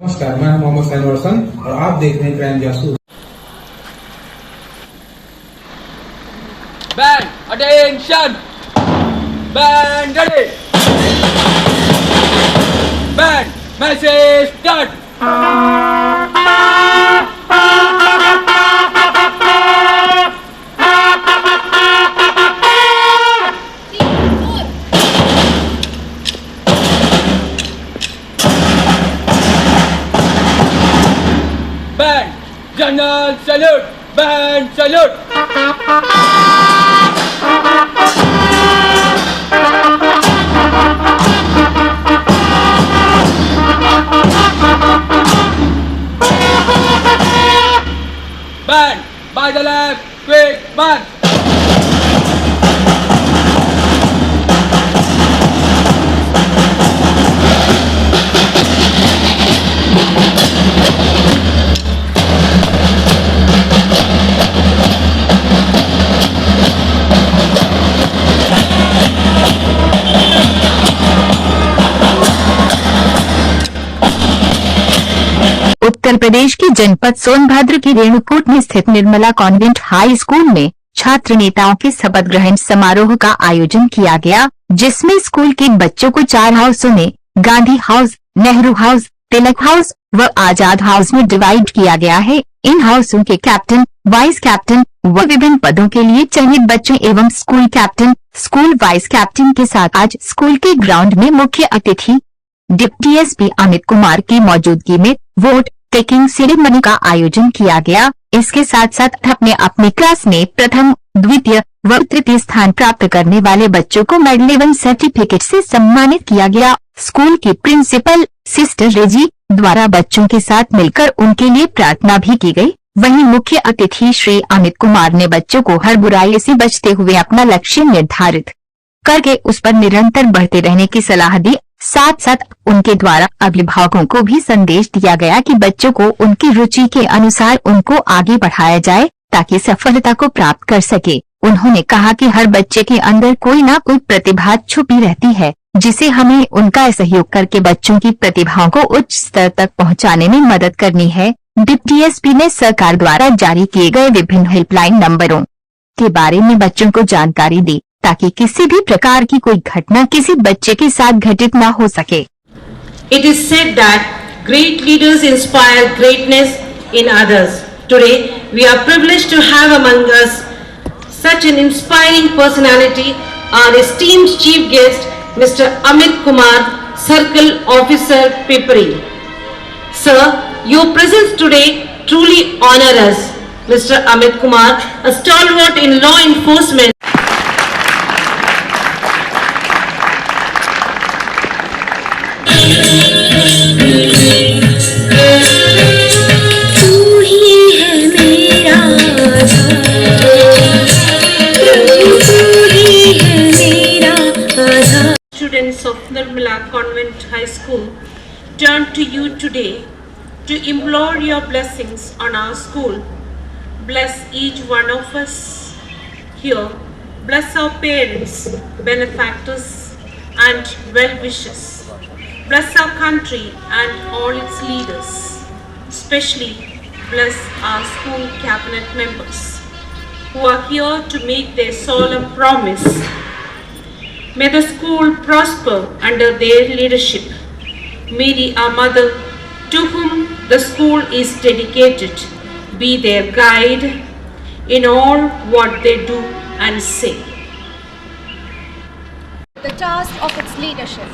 नमस्कार, मैं मोहम्मद सैनुर हसन और आप देख रहे हैं क्राइम जासूस। Band, attention! Band ready! Band, message start! Band, general salute! Band salute! Band, by the left, quick march! Uttar Pradesh के जनपद सोनभद्र के रेणुकूट में स्थित निर्मला कॉन्वेंट हाई स्कूल में छात्र नेताओं के शपथ ग्रहण समारोह का आयोजन किया गया, जिसमें स्कूल के बच्चों को 4 हाउसों में गांधी हाउस, नेहरू हाउस, तिलक हाउस व आजाद हाउस में डिवाइड किया गया है। इन हाउसों के कैप्टन, वाइस कैप्टन व विभिन्न पदों के लिए चयनित बच्चों एवं school captain, school vice captain के साथ आज स्कूल के ग्राउंड में मुख्य अतिथि डिप्टी एसपी अमित कुमार की मौजूदगी में वोट टेकिंग सेरेमनी का आयोजन किया गया। इसके साथ साथ अपने क्लास में प्रथम, द्वितीय व तृतीय स्थान प्राप्त करने वाले बच्चों को मेडल एवं सर्टिफिकेट से सम्मानित किया गया। स्कूल की प्रिंसिपल सिस्टर रेजी द्वारा बच्चों के साथ मिलकर उनके लिए प्रार्थना भी की गई। वहीं मुख्य अतिथि श्री अमित कुमार ने बच्चों को हर बुराई से बचते हुए अपना लक्ष्य निर्धारित करके उस पर निरंतर बढ़ते रहने की सलाह दी। साथ साथ उनके द्वारा अभिभावकों को भी संदेश दिया गया कि बच्चों को उनकी रुचि के अनुसार उनको आगे बढ़ाया जाए ताकि सफलता को प्राप्त कर सके। उन्होंने कहा कि हर बच्चे के अंदर कोई ना कोई प्रतिभा छुपी रहती है, जिसे हमें उनका सहयोग करके बच्चों की प्रतिभाओं को उच्च स्तर तक पहुंचाने में मदद करनी है। डिप्टी एसपी ने सरकार द्वारा जारी किए गए विभिन्न हेल्पलाइन नंबरों के बारे में बच्चों को जानकारी दी ताकि किसी भी प्रकार की कोई घटना किसी बच्चे के साथ घटित न हो सके। It is said that great leaders inspire greatness in others. Today, we are privileged to have among us such an inspiring personality, our esteemed chief guest, Mr. Amit Kumar, Circle Officer, Pipri. Sir, your presence today truly honor us. Mr. Amit Kumar, a stalwart in law enforcement. Students of Nirmala Convent High School turn to you today to implore your blessings on our school. Bless each one of us here. Bless our parents, benefactors and well-wishers. Bless our country and all its leaders. Especially bless our school cabinet members who are here to make their solemn promise. May the school prosper under their leadership. Mary, our mother, to whom the school is dedicated, be their guide in all what they do and say. The task of its leadership,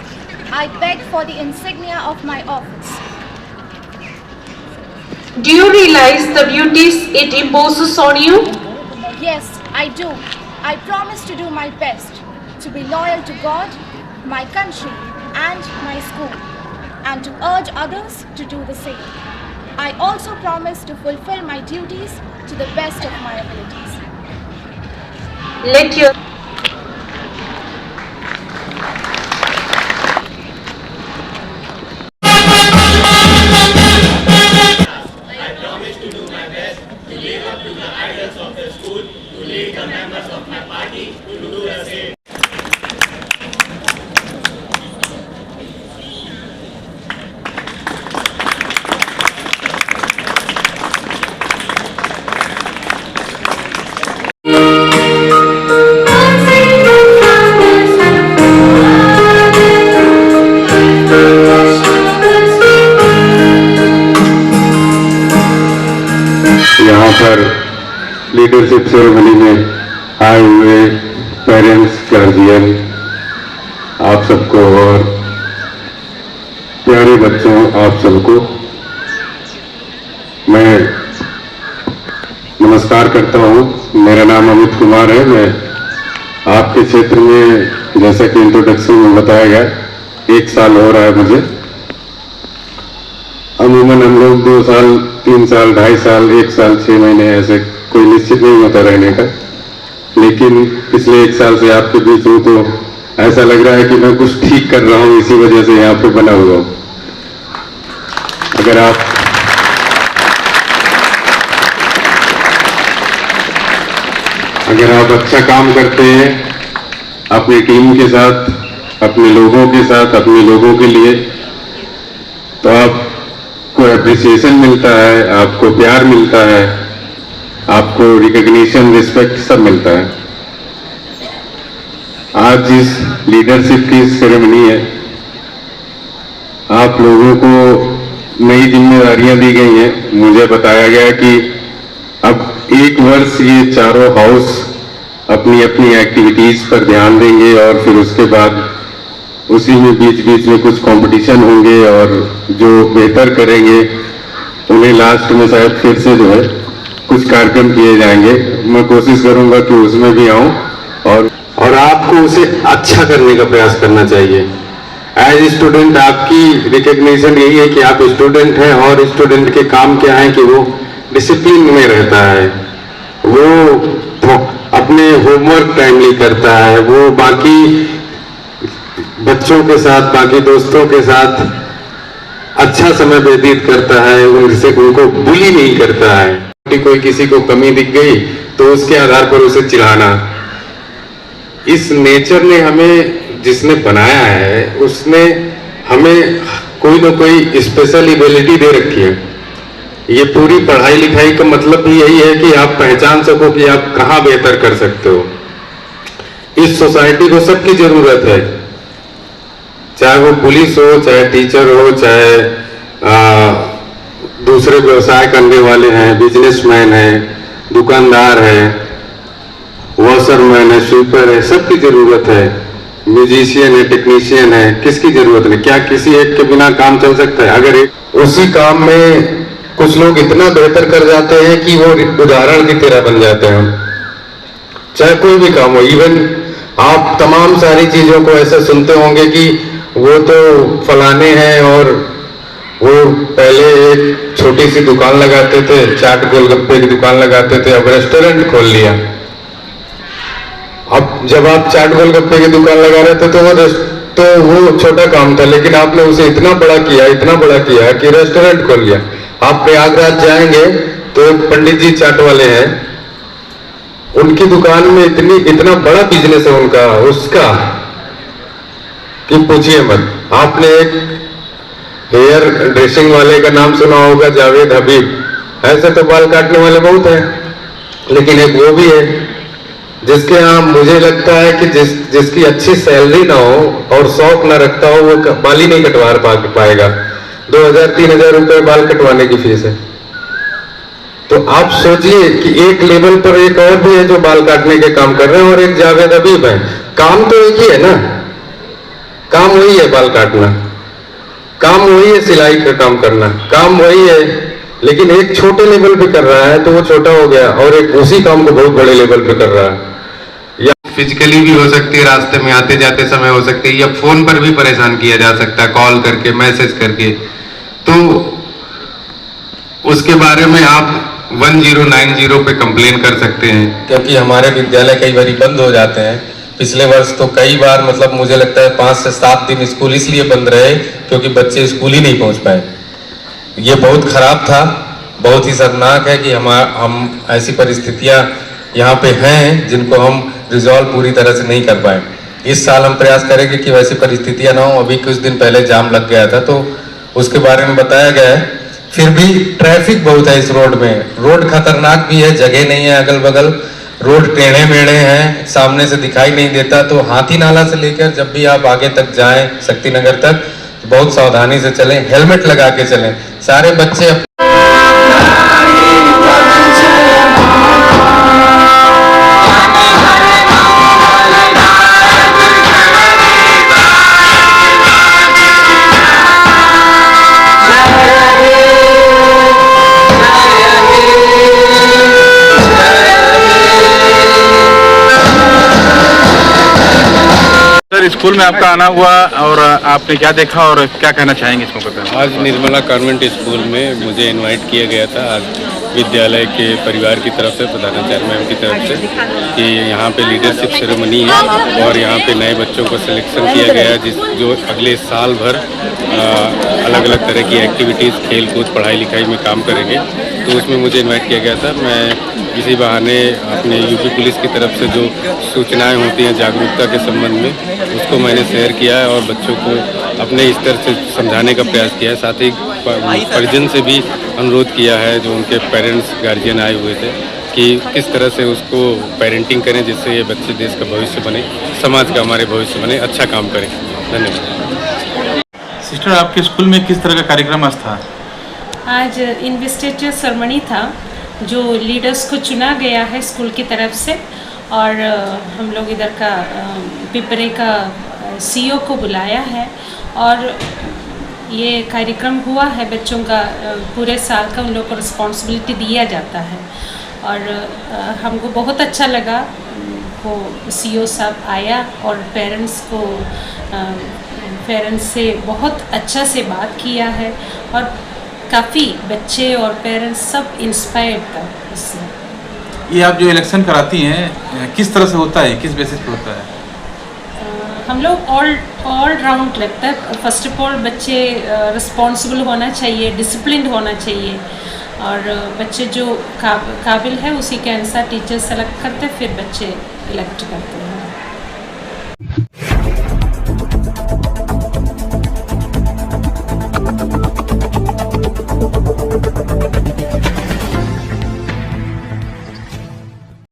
I beg for the insignia of my office. Do you realize the duties it imposes on you? Yes, I do. I promise to do my best to be loyal to God, my country and my school, and to urge others to do the same. I also promise to fulfill my duties to the best of my abilities. Let your यहाँ पर leadership ceremony में आए हुए parents, guardian, आप सबको और प्यारे बच्चों, आप सबको मैं नमस्कार करता हूँ। मेरा नाम अमित कुमार है। मैं आपके क्षेत्र में, जैसा कि इंट्रोडक्शन में बताया गया, 1 साल हो रहा है मुझे। अमूमन हम लोग 2 साल, 3 साल, 2.5 साल, 1 साल, 6 महीने, ऐसे कोई निश्चित नहीं होता रहने का। लेकिन पिछले 1 साल से आपके बीच हूँ तो ऐसा लग रहा है कि मैं कुछ ठीक कर रहा हूँ, इसी वजह से यहाँ पे बना हुआ हूँ। अगर आप अच्छा काम करते हैं अपनी टीम के साथ, अपने लोगों के साथ, अपने लोगों के लिए, तो आपको एप्रिसिएशन मिलता है, आपको प्यार मिलता है, आपको रिकॉग्निशन, रिस्पेक्ट सब मिलता है। आज इस लीडरशिप की सेरेमनी है। आप लोगों को नई जिम्मेदारियां दी गई हैं। मुझे बताया गया कि अब 1 वर्ष ये चारों हाउस अपनी अपनी एक्टिविटीज पर ध्यान देंगे और फिर उसके बाद उसी में बीच बीच में कुछ कंपटीशन होंगे और जो बेहतर करेंगे उन्हें लास्ट में शायद फिर से जो है कुछ कार्यक्रम किए जाएंगे। मैं कोशिश करूंगा कि उसमें भी आऊं और आपको उसे अच्छा करने का प्रयास करना चाहिए। एज स्टूडेंट आपकी रिकग्निशन यही है कि आप स्टूडेंट हैं और स्टूडेंट के काम क्या है कि वो डिसिप्लिन में रहता है, वो अपने होमवर्क टाइमली करता है, वो बाकी बच्चों के साथ, बाकी दोस्तों के साथ अच्छा समय व्यतीत करता है, उनसे उनको बुली नहीं करता है। कोई किसी को कमी दिख गई तो उसके आधार पर उसे चिढ़ाना, इस नेचर ने हमें, जिसने बनाया है उसने हमें कोई ना कोई स्पेशल एबिलिटी दे रखी है। ये पूरी पढ़ाई लिखाई का मतलब भी यही है कि आप पहचान सको कि आप कहाँ बेहतर कर सकते हो। इस सोसाइटी को सबकी जरूरत है, चाहे वो पुलिस हो, चाहे टीचर हो, चाहे दूसरे व्यवसाय करने वाले हैं, बिजनेसमैन है, दुकानदार है, वॉशरमैन है, स्वीपर है, सबकी जरूरत है। म्यूजिशियन है, टेक्नीशियन है, किसकी जरूरत नहीं? क्या किसी एक के बिना काम चल सकता है? अगर उसी काम में कुछ लोग इतना बेहतर कर जाते हैं कि वो उदाहरण की तरह बन जाते हैं। चाहे कोई भी काम हो, इवन आप तमाम सारी चीजों को ऐसे सुनते होंगे कि वो तो फलाने हैं और वो पहले एक छोटी सी दुकान लगाते थे, चाट गोलगप्पे की दुकान लगाते थे, अब रेस्टोरेंट खोल लिया। अब जब आप चाट गोलगप्पे की दुकान लगा रहे थे तो वो छोटा काम था, लेकिन आपने उसे इतना बड़ा किया कि रेस्टोरेंट खोल लिया। आप प्रयागराज जाएंगे तो एक पंडित जी चाट वाले हैं, उनकी दुकान में इतना बड़ा बिजनेस है उनका, उसका कि पूछिए मत। आपने एक हेयर ड्रेसिंग वाले का नाम सुना होगा, जावेद हबीब। ऐसे तो बाल काटने वाले बहुत हैं, लेकिन एक वो भी है जिसके यहाँ मुझे लगता है कि जिसकी अच्छी सैलरी ना हो और शौक ना रखता हो, वो बाल ही नहीं कटवा पाएगा। 2000-3000 रुपए बाल कटवाने की फीस है। तो आप सोचिए कि एक लेवल पर एक और भी है जो बाल काटने के काम कर रहे हैं और एक जावेद हबीब है। काम तो एक ही है ना, काम वही है, बाल काटना काम वही है, सिलाई का काम करना काम वही है, लेकिन एक छोटे लेवल पे कर रहा है तो वो छोटा हो गया और एक उसी काम को बहुत बड़े लेवल पे कर रहा है। या फिजिकली भी हो सकती है, रास्ते में आते जाते समय हो सकती है, या फोन पर भी परेशान किया जा सकता है, कॉल करके, मैसेज करके। तो उसके बारे में आप 1090 पे कंप्लेन कर सकते हैं, क्योंकि हमारे विद्यालय कई बार बंद हो जाते हैं। पिछले वर्ष तो कई बार, मतलब मुझे लगता है 5 से 7 दिन स्कूल इसलिए बंद रहे क्योंकि बच्चे स्कूल ही नहीं पहुंच पाए। ये बहुत खराब था, बहुत ही शर्मनाक है कि हम ऐसी परिस्थितियां यहाँ पे हैं जिनको हम रिजॉल्व पूरी तरह से नहीं कर पाए। इस साल हम प्रयास करेंगे कि वैसी परिस्थितियां ना हो। अभी कुछ दिन पहले जाम लग गया था तो उसके बारे में बताया गया है। फिर भी ट्रैफिक बहुत है इस रोड में, रोड खतरनाक भी है, जगह नहीं है अगल बगल, रोड टेढ़े मेढ़े हैं, सामने से दिखाई नहीं देता। तो हाथी नाला से लेकर जब भी आप आगे तक जाएं शक्तिनगर तक, बहुत सावधानी से चलें, हेलमेट लगा के चलें। सारे बच्चे स्कूल में आपका आना हुआ और आपने क्या देखा और क्या कहना चाहेंगे इस मौके पर? आज निर्मला कॉन्वेंट स्कूल में मुझे इनवाइट किया गया था आज विद्यालय के परिवार की तरफ से, प्रधानाचार्य मैम की तरफ से, कि यहाँ पे लीडरशिप सेरेमनी है और यहाँ पे नए बच्चों को सिलेक्शन किया गया है जो अगले साल भर अलग अलग तरह की एक्टिविटीज़, खेल कूद, पढ़ाई लिखाई में काम करेंगे। तो उसमें मुझे इनवाइट किया गया था। मैं इसी बहाने अपने यूपी पुलिस की तरफ से जो सूचनाएं होती हैं जागरूकता के संबंध में, उसको मैंने शेयर किया है और बच्चों को अपने स्तर से समझाने का प्रयास किया है। साथ ही परिजन से भी अनुरोध किया है, जो उनके पेरेंट्स गार्जियन आए हुए थे, कि किस तरह से उसको पेरेंटिंग करें जिससे ये बच्चे देश का भविष्य बने, समाज का हमारे भविष्य बने, अच्छा काम करें। धन्यवाद। सिस्टर, आपके स्कूल में किस तरह का कार्यक्रम आज था? आज इन्वेस्टिचर सेरेमनी था, जो लीडर्स को चुना गया है स्कूल की तरफ से, और हम लोग इधर का पिपरे का सीईओ को बुलाया है और ये कार्यक्रम हुआ है। बच्चों का पूरे साल का उन लोग को रिस्पॉन्सिबिलिटी दिया जाता है और हमको बहुत अच्छा लगा। वो सीईओ साहब आया और पेरेंट्स से बहुत अच्छा से बात किया है और काफ़ी बच्चे और पेरेंट्स सब इंस्पायर्ड था इससे। ये आप जो इलेक्शन कराती हैं किस तरह से होता है, किस बेसिस पे होता है? हम लोग ऑल राउंड लगता है। फर्स्ट ऑफ ऑल बच्चे रिस्पॉन्सिबल होना चाहिए, डिसिप्लिन होना चाहिए, और बच्चे जो काबिल है उसी के अनुसार टीचर सेलेक्ट करते, फिर बच्चे इलेक्ट करते हैं।